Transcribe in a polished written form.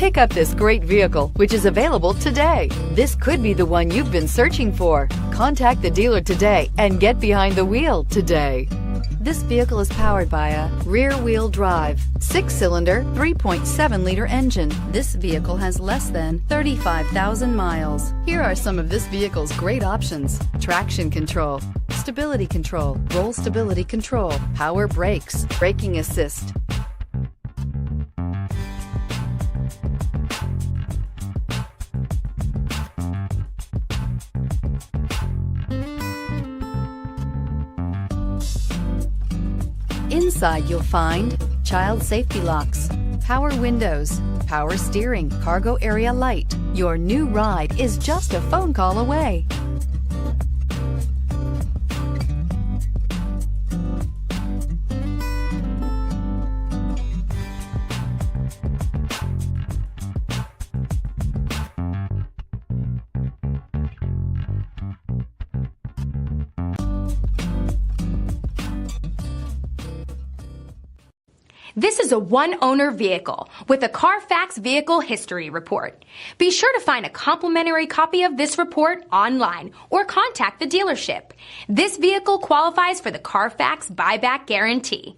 Pick up this great vehicle, which is available today. This could be the one you've been searching for. Contact the dealer today and get behind the wheel today. This vehicle is powered by a rear-wheel drive, 6-cylinder, 3.7-liter engine. This vehicle has less than 35,000 miles. Here are some of this vehicle's great options: traction control, stability control, roll stability control, power brakes, braking assist. Inside you'll find child safety locks, power windows, power steering, cargo area light. Your new ride is just a phone call away. This is a one-owner vehicle with a Carfax Vehicle History Report. Be sure to find a complimentary copy of this report online or contact the dealership. This vehicle qualifies for the Carfax Buyback Guarantee.